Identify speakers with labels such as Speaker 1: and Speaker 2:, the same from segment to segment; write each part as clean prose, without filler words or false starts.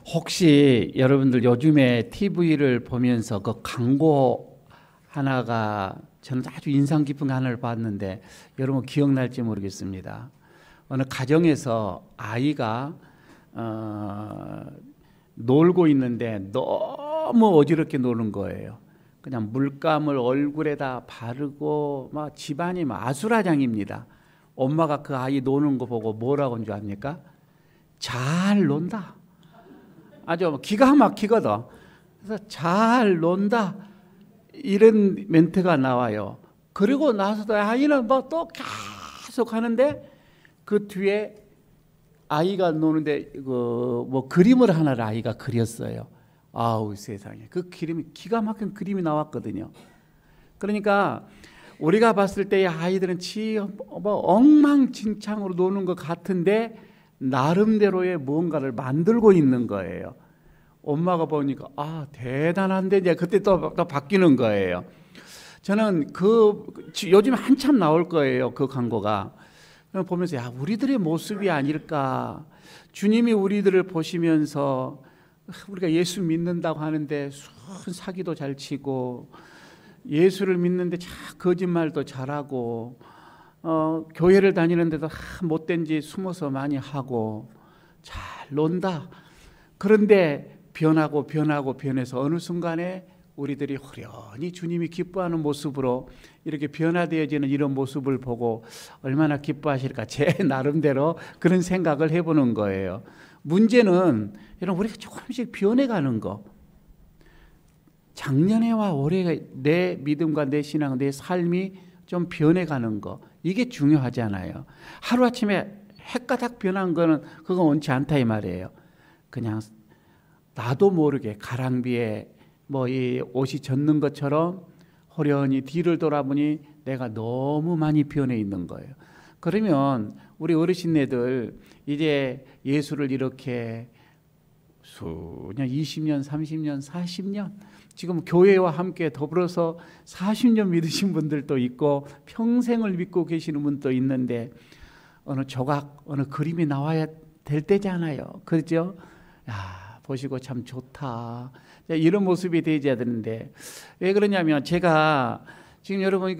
Speaker 1: 혹시 여러분들 요즘에 TV를 보면서 그 광고 하나가 저는 아주 인상 깊은 거 하나를 봤는데 여러분 기억날지 모르겠습니다. 어느 가정에서 아이가 놀고 있는데 너무 어지럽게 노는 거예요. 그냥 물감을 얼굴에다 바르고 막 집안이 막 아수라장입니다. 엄마가 그 아이 노는 거 보고 뭐라고 한 줄 압니까? 잘 논다. 아주 기가 막히거든. 그래서 잘 논다 이런 멘트가 나와요. 그리고 나서도 아이는 뭐 또 계속 하는데 그 뒤에 아이가 노는데 뭐 그림을 하나를 아이가 그렸어요. 아우 세상에 그 그림이 기가 막힌 그림이 나왔거든요. 그러니까 우리가 봤을 때 아이들은 뭐 엉망진창으로 노는 것 같은데 나름대로의 무언가를 만들고 있는 거예요. 엄마가 보니까 대단한데 이제 그때 또 바뀌는 거예요. 저는 요즘 한참 나올 거예요. 그 광고가. 보면서 우리들의 모습이 아닐까. 주님이 우리들을 보시면서 우리가 예수 믿는다고 하는데 사기도 잘 치고 예수를 믿는데 거짓말도 잘하고 교회를 다니는데도 못된 짓 숨어서 많이 하고 잘 논다. 그런데 변해서 어느 순간에 우리들이 호련히 주님이 기뻐하는 모습으로 이렇게 변화되어지는 이런 모습을 보고 얼마나 기뻐하실까 제 나름대로 그런 생각을 해보는 거예요. 문제는 여러분 우리가 조금씩 변해가는 거. 작년에와 올해 내 믿음과 내 신앙, 내 삶이 좀 변해가는 거. 이게 중요하잖아요. 하루아침에 헷가닥 변한 거는 그건 원치 않다 이 말이에요. 그냥 나도 모르게 가랑비에 이 옷이 젖는 것처럼 호련히 뒤를 돌아보니 내가 너무 많이 변해 있는 거예요. 그러면 우리 어르신네들 이제 예수를 이렇게 수년, 20년, 30년, 40년 지금 교회와 함께 더불어서 40년 믿으신 분들도 있고 평생을 믿고 계시는 분도 있는데 어느 조각, 어느 그림이 나와야 될 때잖아요. 그렇죠? 보시고 참 좋다. 이런 모습이 되어야 되는데 왜 그러냐면 제가 지금 여러분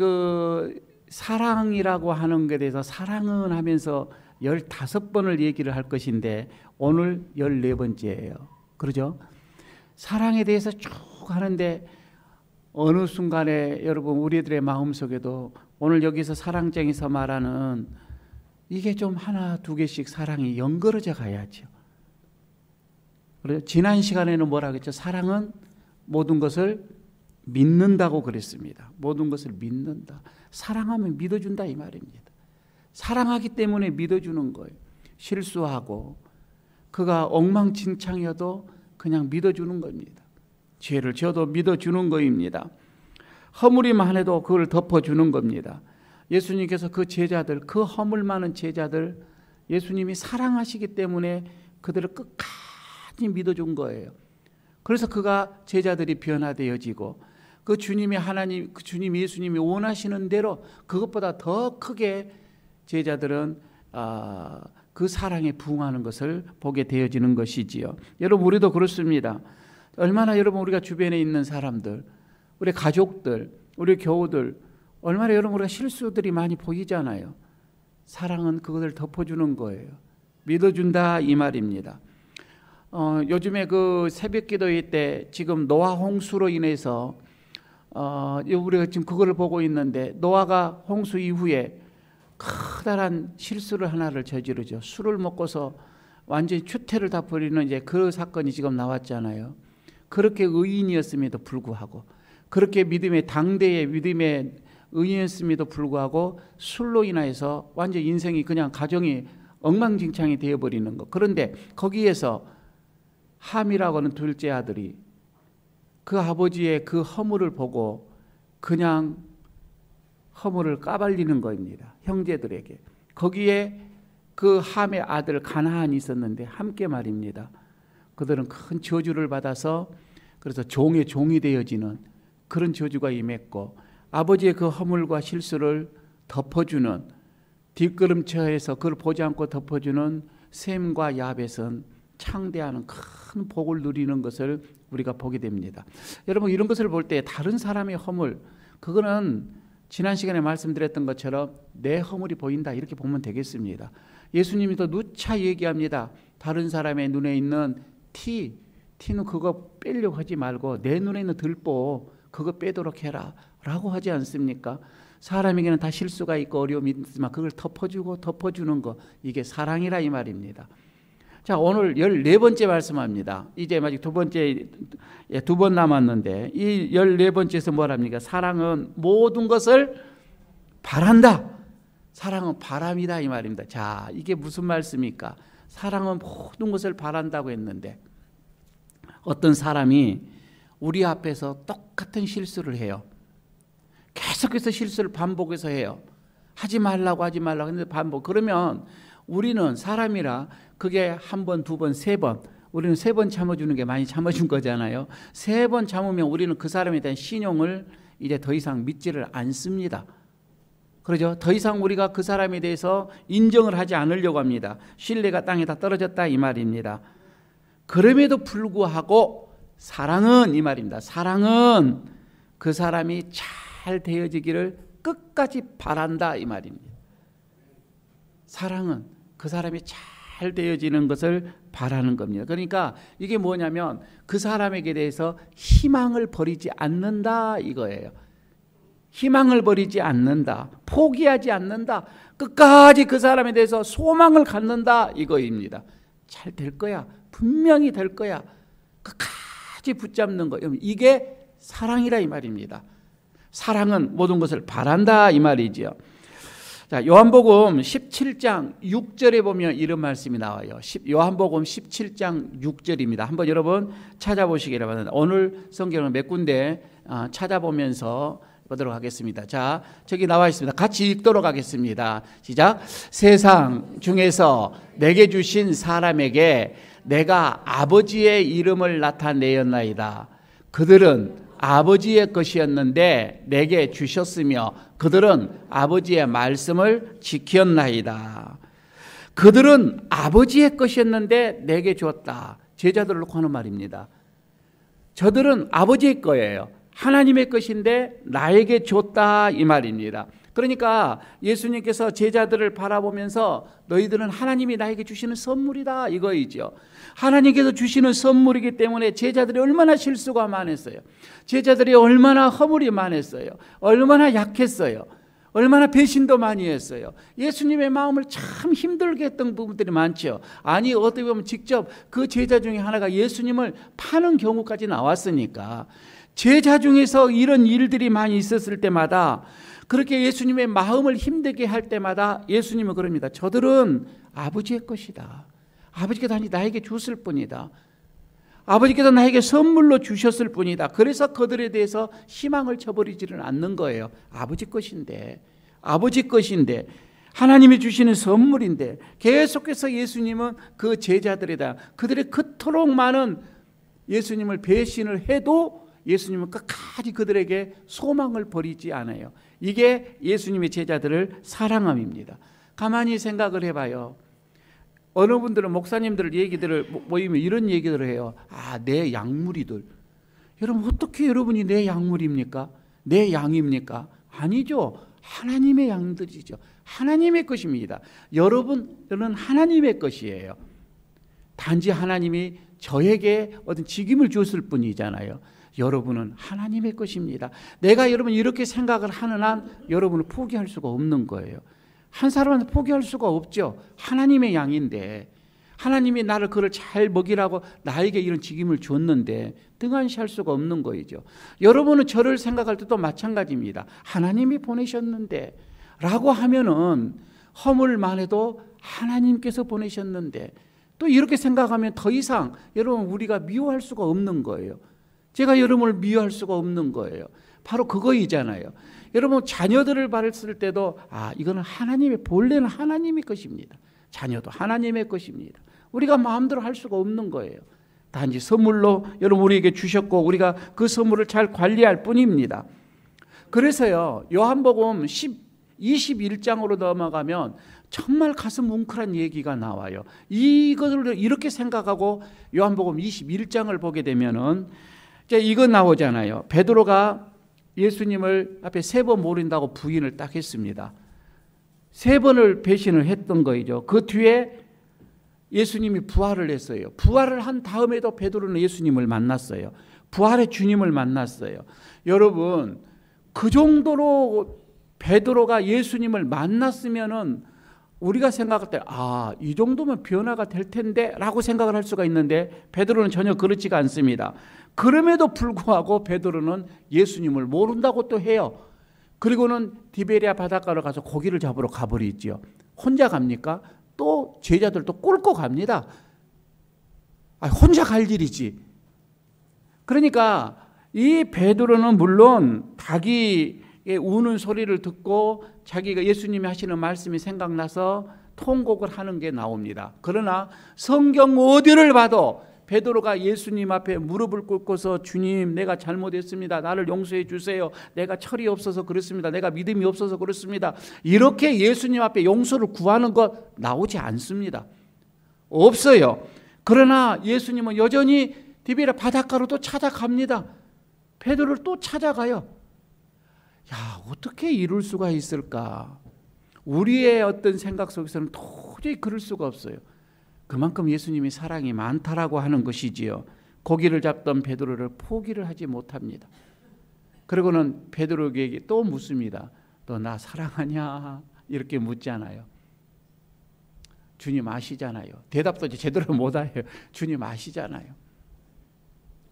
Speaker 1: 사랑이라고 하는 것에 대해서 사랑은 하면서 15번을 얘기를 할 것인데 오늘 14번째예요. 그러죠? 사랑에 대해서 쭉 하는데 어느 순간에 여러분 우리들의 마음속에도 오늘 여기서 사랑장에서 말하는 이게 좀 하나 두 개씩 사랑이 연결어져 가야죠. 그래서 지난 시간에는 뭐라고 했죠? 사랑은 모든 것을 믿는다고 그랬습니다. 모든 것을 믿는다. 사랑하면 믿어준다 이 말입니다. 사랑하기 때문에 믿어주는 거예요. 실수하고 그가 엉망진창이어도 그냥 믿어주는 겁니다. 죄를 지어도 믿어주는 거입니다. 허물이만 해도 그걸 덮어주는 겁니다. 예수님께서 그 제자들, 그 허물 많은 제자들 예수님이 사랑하시기 때문에 그들을 끝까지 믿어준 거예요. 그래서 그가 제자들이 변화되어지고 그 주님이 하나님, 그 주님 예수님이 원하시는 대로 그것보다 더 크게 제자들은 그 사랑에 부응하는 것을 보게 되어지는 것이지요. 여러분 우리도 그렇습니다. 얼마나 여러분 우리가 주변에 있는 사람들, 우리 가족들, 우리 교우들 얼마나 여러분 우리가 실수들이 많이 보이잖아요. 사랑은 그것을 덮어주는 거예요. 믿어준다 이 말입니다. 요즘에 그 새벽 기도회 때 지금 노아 홍수로 인해서 우리가 지금 그거를 보고 있는데 노아가 홍수 이후에 커다란 실수를 하나를 저지르죠. 술을 먹고서 완전히 추태를 다 버리는 이제 그 사건이 지금 나왔잖아요. 그렇게 의인이었음에도 불구하고 그렇게 믿음의 당대의 믿음의 의인이었음에도 불구하고 술로 인해서 완전 인생이 그냥 가정이 엉망진창이 되어버리는 것. 그런데 거기에서 함이라고 하는 둘째 아들이 그 아버지의 그 허물을 보고 그냥 허물을 까발리는 겁니다. 형제들에게. 거기에 그 함의 아들 가나안이 있었는데 함께 말입니다. 그들은 큰 저주를 받아서 그래서 종의 종이 되어지는 그런 저주가 임했고 아버지의 그 허물과 실수를 덮어주는 뒷걸음쳐에서 그걸 보지 않고 덮어주는 셈과 야벳은 창대하는 큰 복을 누리는 것을 우리가 보게 됩니다. 여러분, 이런 것을 볼 때 다른 사람의 허물, 그거는 지난 시간에 말씀드렸던 것처럼 내 허물이 보인다, 이렇게 보면 되겠습니다. 예수님이 더 누차 얘기합니다. 다른 사람의 눈에 있는 티는 그거 빼려고 하지 말고 내 눈에 있는 들보 그거 빼도록 해라 라고 하지 않습니까? 사람에게는 다 실수가 있고 어려움이 있지만 그걸 덮어주는 거, 이게 사랑이라 이 말입니다. 자, 오늘 14번째 말씀합니다. 이제 아직 두 번 남았는데 이 14번째에서 뭐랍니까? 사랑은 모든 것을 바란다. 사랑은 바람이다 이 말입니다. 자, 이게 무슨 말씀입니까? 사랑은 모든 것을 바란다고 했는데 어떤 사람이 우리 앞에서 똑같은 실수를 해요. 계속해서 실수를 반복해서 해요. 하지 말라고 했는데 반복. 그러면 우리는 사람이라 그게 한 번, 두 번, 세 번, 우리는 3번 참아주는 게 많이 참아준 거잖아요. 3번 참으면 우리는 그 사람에 대한 신용을 이제 더 이상 믿지를 않습니다. 그러죠? 더 이상 우리가 그 사람에 대해서 인정을 하지 않으려고 합니다. 신뢰가 땅에다 떨어졌다 이 말입니다. 그럼에도 불구하고 사랑은 이 말입니다. 사랑은 그 사람이 잘 되어지기를 끝까지 바란다 이 말입니다. 사랑은 그 사람이 잘 되어지는 것을 바라는 겁니다. 그러니까 이게 뭐냐면 그 사람에게 대해서 희망을 버리지 않는다 이거예요. 희망을 버리지 않는다. 포기하지 않는다. 끝까지 그 사람에 대해서 소망을 갖는다 이거입니다. 잘 될 거야. 분명히 될 거야. 끝까지 붙잡는 거. 이게 사랑이라 이 말입니다. 사랑은 모든 것을 바란다 이 말이죠. 자, 요한복음 17장 6절에 보면 이런 말씀이 나와요. 요한복음 17장 6절입니다. 한번 여러분 찾아보시기 바랍니다. 오늘 성경을 몇 군데 찾아보면서 보도록 하겠습니다. 자, 저기 나와 있습니다. 같이 읽도록 하겠습니다. 시작. 세상 중에서 내게 주신 사람에게 내가 아버지의 이름을 나타내었나이다. 그들은 아버지의 것이었는데 내게 주셨으며 그들은 아버지의 말씀을 지켰나이다. 그들은 아버지의 것이었는데 내게 주었다. 제자들을 놓고 하는 말입니다. 저들은 아버지의 거예요. 하나님의 것인데 나에게 줬다 이 말입니다. 그러니까 예수님께서 제자들을 바라보면서 너희들은 하나님이 나에게 주시는 선물이다 이거이죠. 하나님께서 주시는 선물이기 때문에 제자들이 얼마나 실수가 많았어요. 제자들이 얼마나 허물이 많았어요. 얼마나 약했어요. 얼마나 배신도 많이 했어요. 예수님의 마음을 참 힘들게 했던 부분들이 많죠. 아니 어떻게 보면 직접 그 제자 중에 하나가 예수님을 파는 경우까지 나왔으니까 제자 중에서 이런 일들이 많이 있었을 때마다 그렇게 예수님의 마음을 힘들게 할 때마다 예수님은 그럽니다. 저들은 아버지의 것이다. 아버지께서 나에게 줬을 뿐이다. 아버지께서 나에게 선물로 주셨을 뿐이다. 그래서 그들에 대해서 희망을 저버리지는 않는 거예요. 아버지 것인데 하나님이 주시는 선물인데 계속해서 예수님은 그 제자들에 대한 그들의 그토록 많은 예수님을 배신을 해도 예수님은 끝까지 그들에게 소망을 버리지 않아요. 이게 예수님의 제자들을 사랑함입니다. 가만히 생각을 해봐요. 어느 분들은 목사님들 얘기들을 모이면 이런 얘기들을 해요. 내 양무리들. 여러분 어떻게 여러분이 내 양물입니까? 내 양입니까? 아니죠. 하나님의 양들이죠. 하나님의 것입니다. 여러분은 하나님의 것이에요. 단지 하나님이 저에게 어떤 직임을 줬을 뿐이잖아요. 여러분은 하나님의 것입니다. 내가 여러분 이렇게 생각을 하는 한 여러분을 포기할 수가 없는 거예요. 한 사람한테 포기할 수가 없죠. 하나님의 양인데 하나님이 나를 그를 잘 먹이라고 나에게 이런 직임을 줬는데 등한시할 수가 없는 거이죠. 여러분은 저를 생각할 때도 마찬가지입니다. 하나님이 보내셨는데 라고 하면은 허물만 해도 하나님께서 보내셨는데 또 이렇게 생각하면 더 이상 여러분 우리가 미워할 수가 없는 거예요. 제가 여러분을 미워할 수가 없는 거예요. 바로 그거이잖아요. 여러분 자녀들을 봤을 때도 이거는 하나님의 본래는 하나님의 것입니다. 자녀도 하나님의 것입니다. 우리가 마음대로 할 수가 없는 거예요. 단지 선물로 여러분 우리에게 주셨고 우리가 그 선물을 잘 관리할 뿐입니다. 그래서요 요한복음 21장으로 넘어가면 정말 가슴 뭉클한 얘기가 나와요. 이것을 이렇게 생각하고 요한복음 21장을 보게 되면은 이제 이거 나오잖아요. 베드로가 예수님을 앞에 3번 모른다고 부인을 딱 했습니다. 3번을 배신을 했던 거죠. 그 뒤에 예수님이 부활을 했어요. 부활을 한 다음에도 베드로는 예수님을 만났어요. 부활의 주님을 만났어요. 여러분, 그 정도로 베드로가 예수님을 만났으면은 우리가 생각할 때 이 정도면 변화가 될 텐데 라고 생각을 할 수가 있는데 베드로는 전혀 그렇지가 않습니다. 그럼에도 불구하고 베드로는 예수님을 모른다고 또 해요. 그리고는 디베리아 바닷가로 가서 고기를 잡으러 가버리죠. 혼자 갑니까? 또 제자들도 꿀고 갑니다. 혼자 갈 일이지. 그러니까 이 베드로는 물론 닭이 우는 소리를 듣고 자기가 예수님이 하시는 말씀이 생각나서 통곡을 하는 게 나옵니다. 그러나 성경 어디를 봐도 베드로가 예수님 앞에 무릎을 꿇고서 주님, 내가 잘못했습니다. 나를 용서해 주세요. 내가 철이 없어서 그렇습니다. 내가 믿음이 없어서 그렇습니다. 이렇게 예수님 앞에 용서를 구하는 것 나오지 않습니다. 없어요. 그러나 예수님은 여전히 디베랴 바닷가로 또 찾아갑니다. 베드로를 또 찾아가요. 어떻게 이룰 수가 있을까? 우리의 어떤 생각 속에서는 도저히 그럴 수가 없어요. 그만큼 예수님이 사랑이 많다라고 하는 것이지요. 고기를 잡던 베드로를 포기를 하지 못합니다. 그리고는 베드로에게 또 묻습니다. 너 나 사랑하냐? 이렇게 묻잖아요. 주님 아시잖아요. 대답도 제대로 못해요. 주님 아시잖아요.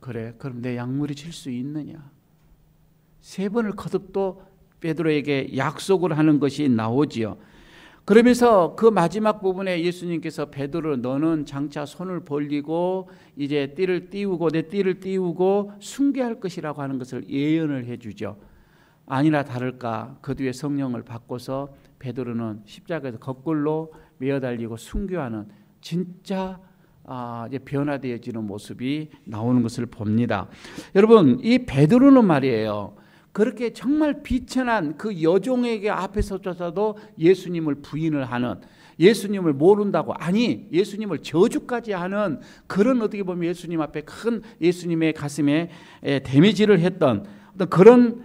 Speaker 1: 그래, 그럼 내 약물이 질 수 있느냐? 3번을 거듭 또 베드로에게 약속을 하는 것이 나오지요. 그러면서 그 마지막 부분에 예수님께서 베드로, 너는 장차 손을 벌리고 이제 띠를 띄우고 내 띠를 띄우고 순교할 것이라고 하는 것을 예언을 해주죠. 아니나 다를까 그 뒤에 성령을 받고서 베드로는 십자가에서 거꾸로 매어달리고 순교하는 진짜 이제 변화되어지는 모습이 나오는 것을 봅니다. 여러분, 이 베드로는 말이에요. 그렇게 정말 비천한 그 여종에게 앞에서조차도 예수님을 부인을 하는, 예수님을 모른다고, 아니 예수님을 저주까지 하는 그런, 어떻게 보면 예수님 앞에 큰 예수님의 가슴에 데미지를 했던 어떤 그런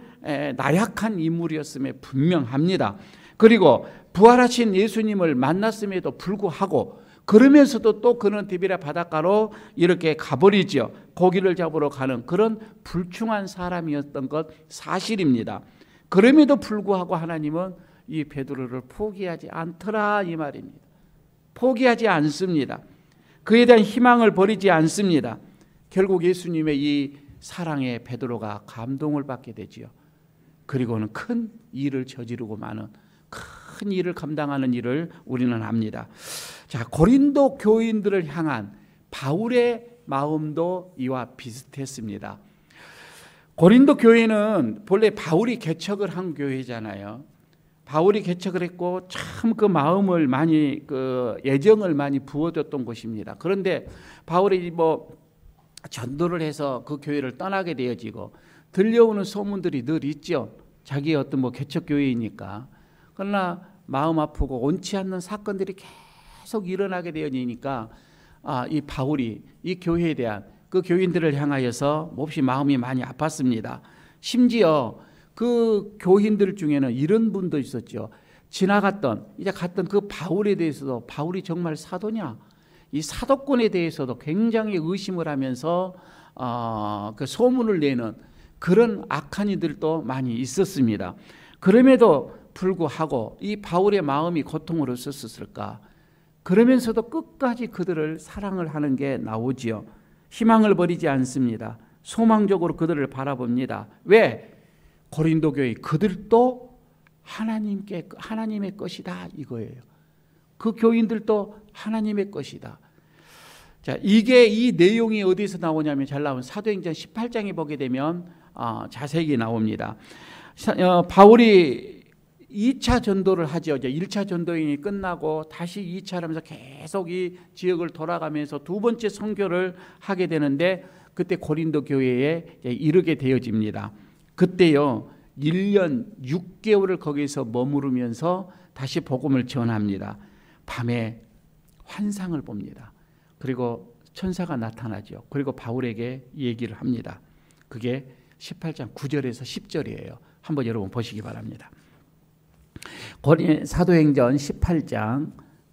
Speaker 1: 나약한 인물이었음에 분명합니다. 그리고 부활하신 예수님을 만났음에도 불구하고 그러면서도 또 그는 디베랴 바닷가로 이렇게 가버리죠. 고기를 잡으러 가는 그런 불충한 사람이었던 것 사실입니다. 그럼에도 불구하고 하나님은 이 베드로를 포기하지 않더라 이 말입니다. 포기하지 않습니다. 그에 대한 희망을 버리지 않습니다. 결국 예수님의 이 사랑에 베드로가 감동을 받게 되지요. 그리고는 큰 일을 저지르고 마는, 큰 일을 감당하는 일을 우리는 압니다. 자, 고린도 교인들을 향한 바울의 마음도 이와 비슷했습니다. 고린도 교회는 본래 바울이 개척을 한 교회잖아요. 바울이 개척을 했고 참 그 마음을 많이, 그 애정을 많이 부어줬던 곳입니다. 그런데 바울이 전도를 해서 그 교회를 떠나게 되어지고 들려오는 소문들이 늘 있죠. 자기의 어떤 개척 교회이니까. 그러나 마음 아프고 원치 않는 사건들이 계속 일어나게 되어지니까 이 바울이 이 교회에 대한, 그 교인들을 향하여서 몹시 마음이 많이 아팠습니다. 심지어 그 교인들 중에는 이런 분도 있었죠. 지나갔던, 이제 갔던 그 바울에 대해서도, 바울이 정말 사도냐, 이 사도권에 대해서도 굉장히 의심을 하면서 그 소문을 내는 그런 악한 이들도 많이 있었습니다. 그럼에도 불구하고 이 바울의 마음이 고통으로 썼을까? 그러면서도 끝까지 그들을 사랑을 하는 게 나오지요. 희망을 버리지 않습니다. 소망적으로 그들을 바라봅니다. 왜? 고린도 교회 그들도 하나님의 것이다 이거예요. 그 교인들도 하나님의 것이다. 자, 이게, 이 내용이 어디서 나오냐면 잘 나온 사도행전 18장에 보게 되면 자세히 나옵니다. 바울이 2차 전도를 하죠. 이제 1차 전도행이 끝나고 다시 2차를 하면서 계속 이 지역을 돌아가면서 두 번째 선교를 하게 되는데 그때 고린도 교회에 이르게 되어집니다. 그때요, 1년 6개월을 거기서 머무르면서 다시 복음을 전합니다. 밤에 환상을 봅니다. 그리고 천사가 나타나죠. 그리고 바울에게 얘기를 합니다. 그게 18장 9절에서 10절이에요. 한번 여러분 보시기 바랍니다. 사도행전 18장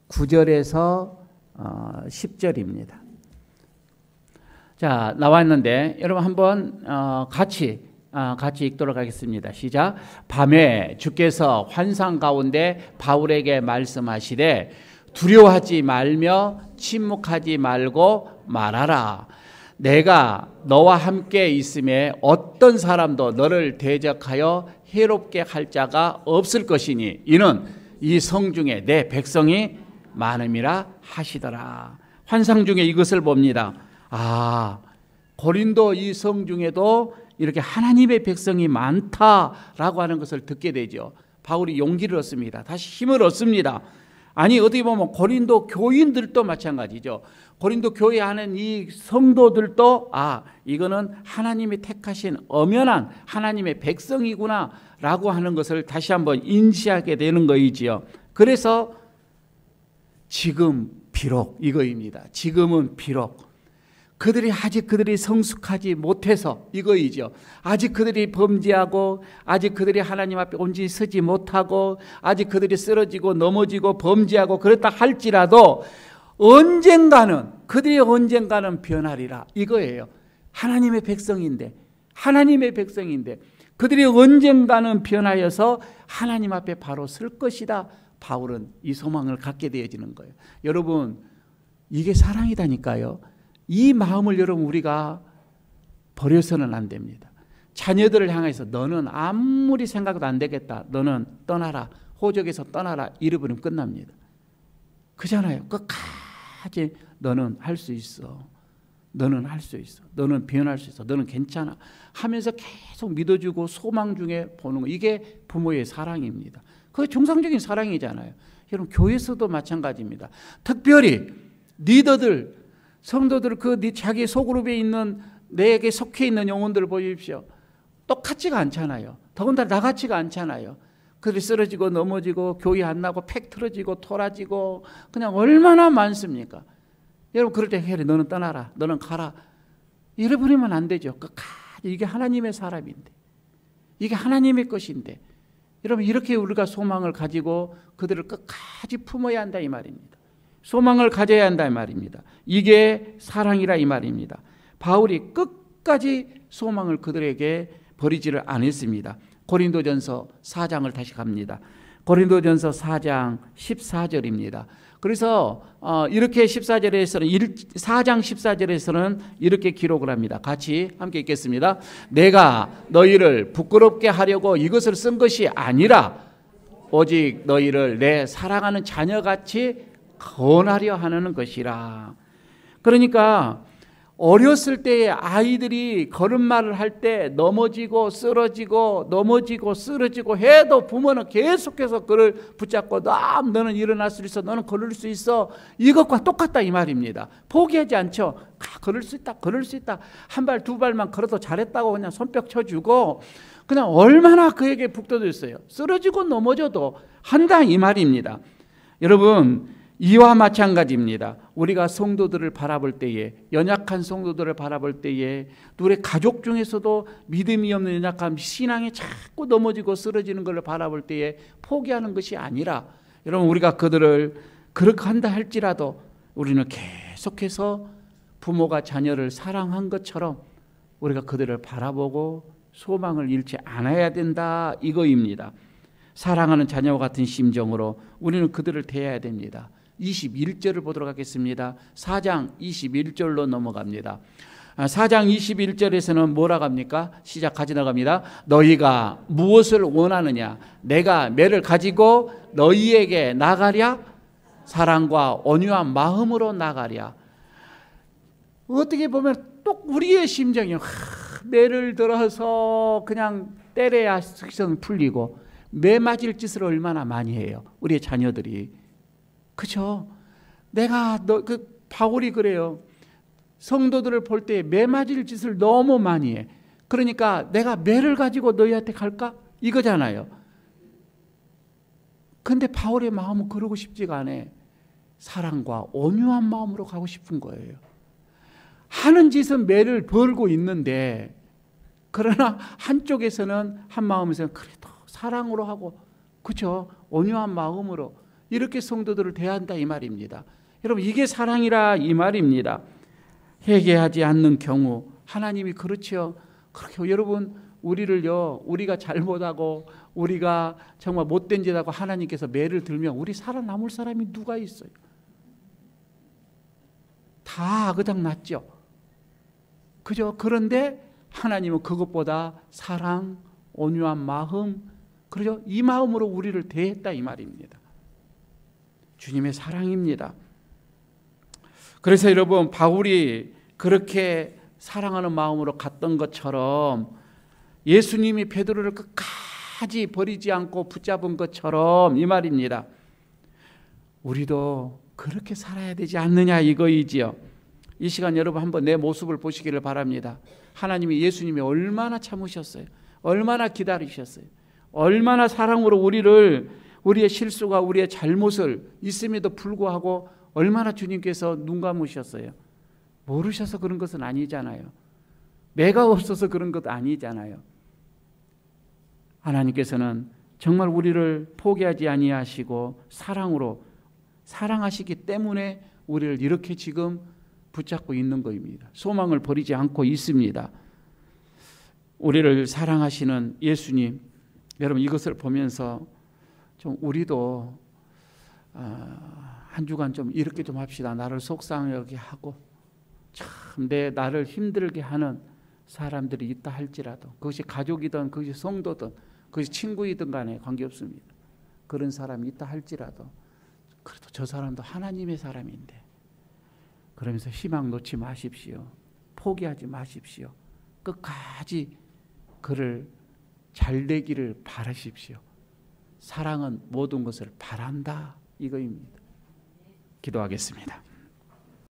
Speaker 1: 9절에서 10절입니다. 자, 나와 있는데 여러분 한번 같이 읽도록 하겠습니다. 시작. 밤에 주께서 환상 가운데 바울에게 말씀하시되 두려워하지 말며 침묵하지 말고 말하라. 내가 너와 함께 있음에 어떤 사람도 너를 대적하여 해롭게 할 자가 없을 것이니 이는 이 성 중에 내 백성이 많음이라 하시더라. 환상 중에 이것을 봅니다. 고린도 이 성 중에도 이렇게 하나님의 백성이 많다라고 하는 것을 듣게 되죠. 바울이 용기를 얻습니다. 다시 힘을 얻습니다. 아니 어떻게 보면 고린도 교인들도 마찬가지죠. 고린도 교회 하는 이 성도들도 이거는 하나님이 택하신 엄연한 하나님의 백성이구나 라고 하는 것을 다시 한번 인지하게 되는 거이지요. 그래서 지금 비록 이거입니다. 지금은 비록 아직 그들이 성숙하지 못해서 이거이죠. 아직 그들이 범죄하고 아직 그들이 하나님 앞에 온전히 서지 못하고 아직 그들이 쓰러지고 넘어지고 범죄하고 그렇다 할지라도 그들이 언젠가는 변하리라 이거예요. 하나님의 백성인데 그들이 언젠가는 변하여서 하나님 앞에 바로 설 것이다. 바울은 이 소망을 갖게 되어지는 거예요. 여러분 이게 사랑이다니까요. 이 마음을 여러분 우리가 버려서는 안 됩니다. 자녀들을 향해서 너는 아무리 생각도 안 되겠다. 너는 떠나라. 호적에서 떠나라. 잃어버리면 끝납니다. 그잖아요. 끝까지 너는 할 수 있어. 너는 할 수 있어. 너는 변할 수 있어. 너는 괜찮아. 하면서 계속 믿어주고 소망 중에 보는 거. 이게 부모의 사랑입니다. 그게 정상적인 사랑이잖아요. 여러분 교회에서도 마찬가지입니다. 특별히 리더들 성도들 자기 소그룹에 있는 내게 속해 있는 영혼들을 보십시오. 똑같지가 않잖아요. 더군다나 나같지가 않잖아요. 그들이 쓰러지고 넘어지고 교회 안 나고 팩 틀어지고 토라지고 그냥 얼마나 많습니까? 여러분 그럴 때 해리 너는 떠나라. 너는 가라. 잃어버리면 안 되죠. 이게 하나님의 사람인데 이게 하나님의 것인데 여러분 이렇게 우리가 소망을 가지고 그들을 끝까지 품어야 한다 이 말입니다. 소망을 가져야 한다 이 말입니다. 이게 사랑이라 이 말입니다. 바울이 끝까지 소망을 그들에게 버리지를 않았습니다. 고린도전서 4장을 다시 갑니다. 고린도전서 4장 14절입니다. 그래서 이렇게 4장 14절에서는 이렇게 기록을 합니다. 같이 함께 읽겠습니다. 내가 너희를 부끄럽게 하려고 이것을 쓴 것이 아니라 오직 너희를 내 사랑하는 자녀같이 권하려 하는 것이라. 그러니까 어렸을 때에 아이들이 걸음마를 할 때 넘어지고 쓰러지고 해도 부모는 계속해서 그를 붙잡고 너는 일어날 수 있어. 너는 걸을 수 있어. 이것과 똑같다 이 말입니다. 포기하지 않죠. 걸을 수 있다. 한 발 두 발만 걸어도 잘했다고 그냥 손뼉 쳐주고 그냥 얼마나 그에게 북돋았어요. 쓰러지고 넘어져도 한다 이 말입니다. 여러분 이와 마찬가지입니다. 우리가 성도들을 바라볼 때에 연약한 성도들을 바라볼 때에 우리 가족 중에서도 믿음이 없는 연약한 신앙이 자꾸 넘어지고 쓰러지는 것을 바라볼 때에 포기하는 것이 아니라 여러분 우리가 그들을 그렇게 한다 할지라도 우리는 계속해서 부모가 자녀를 사랑한 것처럼 우리가 그들을 바라보고 소망을 잃지 않아야 된다 이거입니다. 사랑하는 자녀와 같은 심정으로 우리는 그들을 대해야 됩니다. 21절을 보도록 하겠습니다. 4장 21절로 넘어갑니다. 4장 21절에서는 뭐라고 합니까? 시작 같이 나갑니다. 너희가 무엇을 원하느냐? 내가 매를 가지고 너희에게 나가랴? 사랑과 온유한 마음으로 나가랴. 어떻게 보면 또 우리의 심정이요. 매를 들어서 그냥 때려야 식성 풀리고 매 맞을 짓을 얼마나 많이 해요. 우리의 자녀들이. 그렇죠? 바울이 그래요. 성도들을 볼 때 매 맞을 짓을 너무 많이 해. 그러니까 내가 매를 가지고 너희한테 갈까? 이거잖아요. 근데 바울의 마음은 그러고 싶지가 않아. 사랑과 온유한 마음으로 가고 싶은 거예요. 하는 짓은 매를 벌고 있는데, 그러나 한쪽에서는 한 마음에서는 그래도 사랑으로 하고, 그렇죠? 온유한 마음으로 이렇게 성도들을 대한다 이 말입니다. 여러분, 이게 사랑이라 이 말입니다. 회개하지 않는 경우 하나님이 그렇죠. 그렇게 여러분, 우리를요, 우리가 잘못하고 우리가 정말 못된 짓하고 하나님께서 매를 들면 우리 살아남을 사람이 누가 있어요? 다 그냥 낫죠. 그죠? 그런데 하나님은 그것보다 사랑, 온유한 마음, 그죠? 이 마음으로 우리를 대했다 이 말입니다. 주님의 사랑입니다. 그래서 여러분, 바울이 그렇게 사랑하는 마음으로 갔던 것처럼 예수님이 베드로를 끝까지 버리지 않고 붙잡은 것처럼 이 말입니다. 우리도 그렇게 살아야 되지 않느냐 이거이지요. 이 시간 여러분 한번 내 모습을 보시기를 바랍니다. 하나님이 예수님이 얼마나 참으셨어요. 얼마나 기다리셨어요. 얼마나 사랑으로 우리의 실수가 우리의 잘못을 있음에도 불구하고 얼마나 주님께서 눈 감으셨어요. 모르셔서 그런 것은 아니잖아요. 매가 없어서 그런 것 아니잖아요. 하나님께서는 정말 우리를 포기하지 아니하시고 사랑으로 사랑하시기 때문에 우리를 이렇게 지금 붙잡고 있는 것입니다. 소망을 버리지 않고 있습니다. 우리를 사랑하시는 예수님, 여러분 이것을 보면서 좀 우리도 한 주간 좀 이렇게 좀 합시다. 나를 속상하게 하고 참 나를 힘들게 하는 사람들이 있다 할지라도, 그것이 가족이든 그것이 성도든 그것이 친구이든 간에 관계없습니다. 그런 사람이 있다 할지라도 그래도 저 사람도 하나님의 사람인데, 그러면서 희망 놓지 마십시오. 포기하지 마십시오. 끝까지 그를 잘 되기를 바라십시오. 사랑은 모든 것을 바란다 이거입니다. 기도하겠습니다.